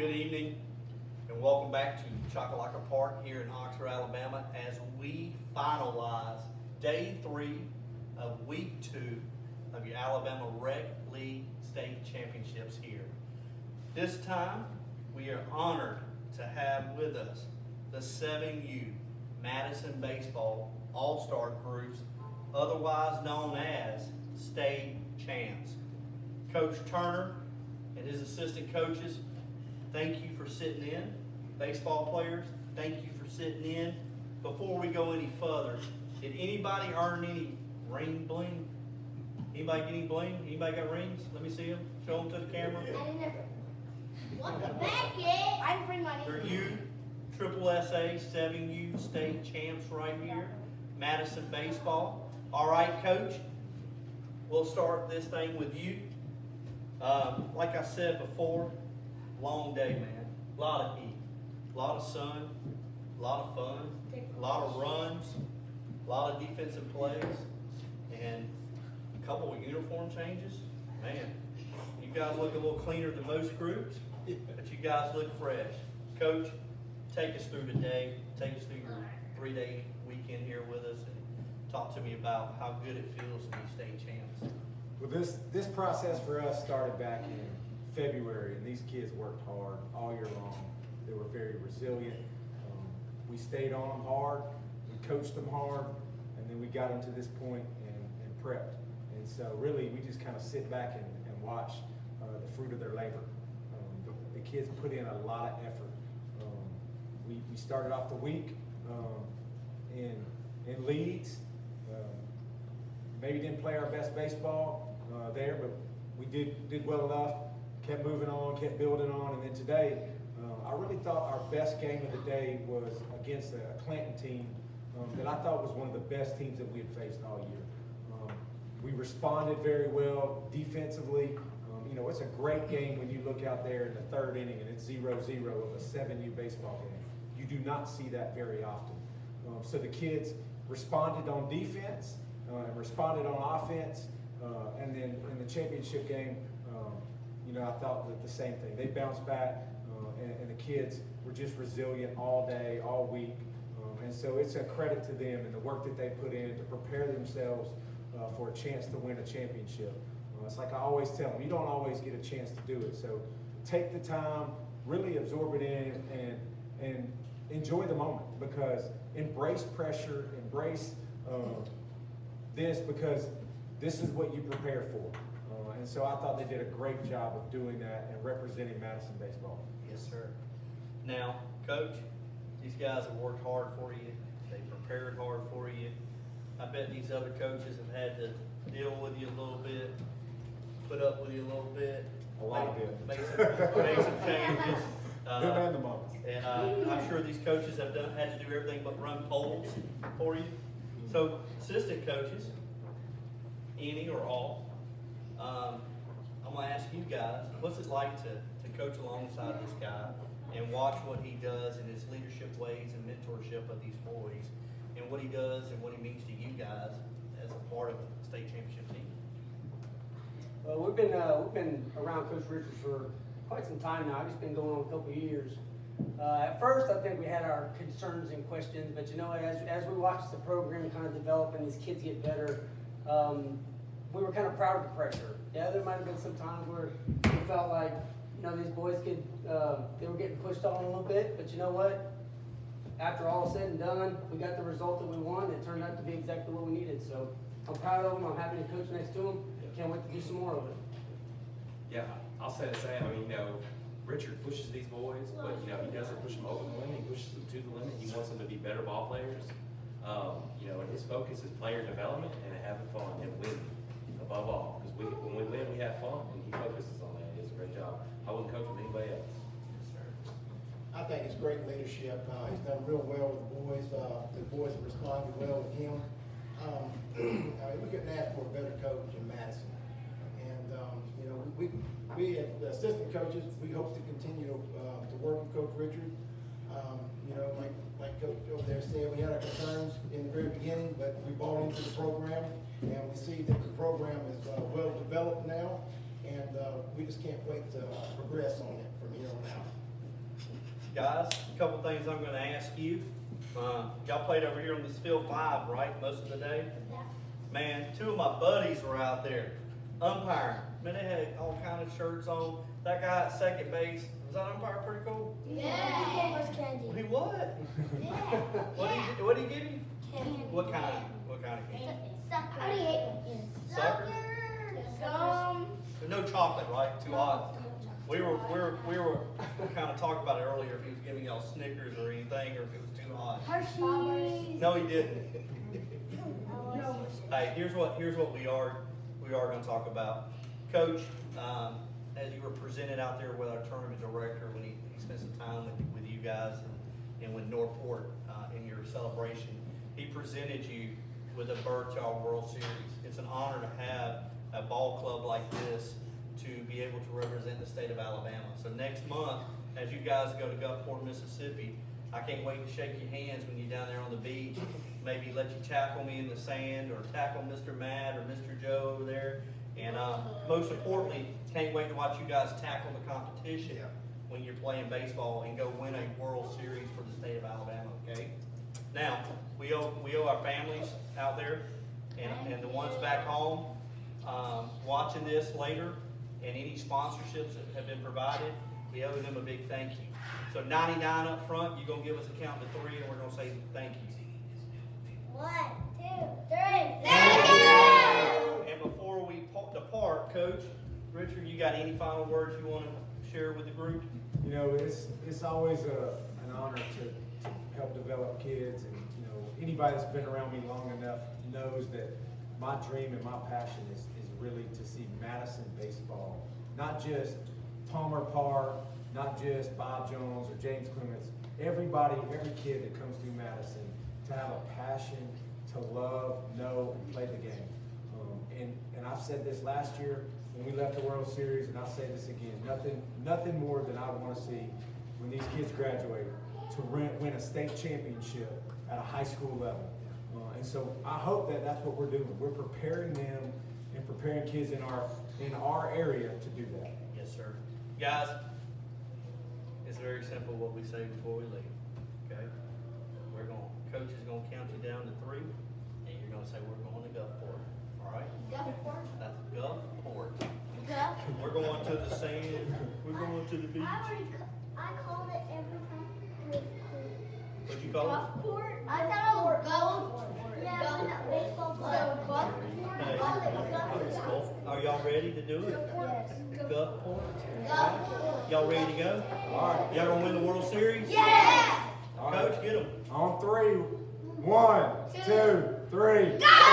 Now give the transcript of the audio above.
Good evening and welcome back to Chocolaca Park here in Oxford, Alabama as we finalize day 3 of week 2 of your Alabama Rec League State Championships here. This time we are honored to have with us the 7U Madison Baseball All-Star Groups, otherwise known as state champs. Coach Turner and his assistant coaches, thank you for sitting in. Baseball players, thank you for sitting in. Before we go any further, did anybody earn any ring bling? Anybody get any bling? Anybody got rings? Let me see them. Show them to the camera. I didn't ever. What the back is? I didn't bring mine. They're USSSA 7U state champs right here. Madison Baseball. All right, Coach. We'll start this thing with you. Like I said before, long day, man. A lot of heat, a lot of sun, a lot of fun, a lot of runs, a lot of defensive plays, and a couple of uniform changes. Man, you guys look a little cleaner than most groups, but you guys look fresh. Coach, take us through today. Take us through your 3-day weekend here with us and talk to me about how good it feels to be state champs. Well, this process for us started back in February, and these kids worked hard all year long. They were very resilient. We stayed on them hard, we coached them hard, and then we got them to this point and prepped. And so really, we just kind of sit back and watch the fruit of their labor. The kids put in a lot of effort. We started off the week in leads. Maybe didn't play our best baseball there, but we did well enough, kept moving on, kept building on, and then today, I really thought our best game of the day was against a Clanton team that I thought was one of the best teams that we had faced all year. We responded very well defensively. It's a great game when you look out there in the 3rd inning and it's 0-0 of a 7U baseball game. You do not see that very often. So the kids responded on defense and responded on offense, and then in the championship game, I thought that the same thing. They bounced back, and the kids were just resilient all day, all week, and so it's a credit to them and the work that they put in to prepare themselves for a chance to win a championship. It's like I always tell them, you don't always get a chance to do it, so take the time, really absorb it in, and enjoy the moment, because embrace pressure, embrace this, because this is what you prepare for. And so I thought they did a great job of doing that and representing Madison baseball. Yes, sir. Now, Coach, these guys have worked hard for you. They prepared hard for you. I bet these other coaches have had to deal with you a little bit, put up with you a little bit. A lot of it. Make some changes. Them and the mamas. And I'm sure these coaches have had to do everything but run polls for you. So, assistant coaches, any or all, I'm going to ask you guys, what's it like to coach alongside this guy and watch what he does in his leadership ways and mentorship of these boys, and what he does and what he means to you guys as a part of the state championship team? We've been around Coach Richards for quite some time now. It's been going on a couple of years. At first, I think we had our concerns and questions, but as we watched the program kind of develop and these kids get better, we were kind of proud of the pressure. Yeah, there might have been some times where we felt like, these boys they were getting pushed on a little bit, but you know what? After all is said and done, we got the result that we wanted. It turned out to be exactly what we needed. So I'm proud of them. I'm happy to coach next to them. Can't wait to do some more of it. Yeah, I'll say the same. Richard pushes these boys, but he doesn't push them over the limit. He pushes them to the limit. He wants them to be better ball players. And his focus is player development and having fun and winning above all. Because when we win, we have fun, and he focuses on that. He does a great job. I wouldn't coach with anybody else. I think it's great leadership. He's done real well with the boys. The boys have responded well with him. We couldn't ask for a better coach in Madison. And we as the assistant coaches, we hope to continue to work with Coach Richard. Like Coach over there said, we had our concerns in the very beginning, but we bought into the program, and we see that the program is well developed now, and we just can't wait to progress on it from here on out. Guys, a couple things I'm gonna ask you. Y'all played over here on this field 5, right, most of the day? Man, 2 of my buddies were out there umpiring. Man, they had all kind of shirts on. That guy at second base, was that umpire pretty cool? Yeah. He what? Yeah. What did he give you? Candy. What kind of candy? Sucker. Some. No chocolate, right? Too hot. We were kind of talking about it earlier, if he was giving y'all Snickers or anything, or if it was too hot. Hershey's. No, he didn't. Hey, here's what we are going to talk about. Coach, as you were presented out there with our tournament director when he spent some time with you guys and with Northport in your celebration, he presented you with a berth to our World Series. It's an honor to have a ball club like this to be able to represent the state of Alabama. So next month, as you guys go to Gulfport, Mississippi, I can't wait to shake your hands when you're down there on the beach. Maybe let you tackle me in the sand or tackle Mr. Matt or Mr. Joe over there. And most importantly, can't wait to watch you guys tackle the competition when you're playing baseball and go win a World Series for the state of Alabama, okay? Now, we owe our families out there and the ones back home watching this later, and any sponsorships that have been provided, we owe them a big thank you. So 99 up front, you're going to give us a count to 3 and we're going to say thank you. 1, 2, 3. Thank you! And before we depart, Coach, Richard, you got any final words you want to share with the group? You know, it's always an honor to help develop kids, and you know, anybody that's been around me long enough knows that my dream and my passion is really to see Madison baseball, not just Palmer Park, not just Bob Jones or James Clements. Everybody, every kid that comes through Madison to have a passion, to love, know, and play the game. And I've said this last year when we left the World Series, and I'll say this again, nothing more than I want to see when these kids graduate to win a state championship at a high school level. And so I hope that that's what we're doing. We're preparing them and preparing kids in our area to do that. Yes, sir. Guys, it's very simple what we say before we leave, okay? Coach is going to count you down to 3, and you're going to say we're going to Gulfport, all right? Gulfport. That's Gulfport. Gulf. We're going to the sand. We're going to the beach. I called it everything. What'd you call it? Gulfport. I thought it was Gulfport. Yeah, when that baseball player. Hey, Gulfport. are y'all ready to do it? Yes. Gulfport. Gulfport. Y'all ready to go? All right. Y'all gonna win the World Series? Yeah. All right. Coach, get them. On 3, 1, 2, 3. Go!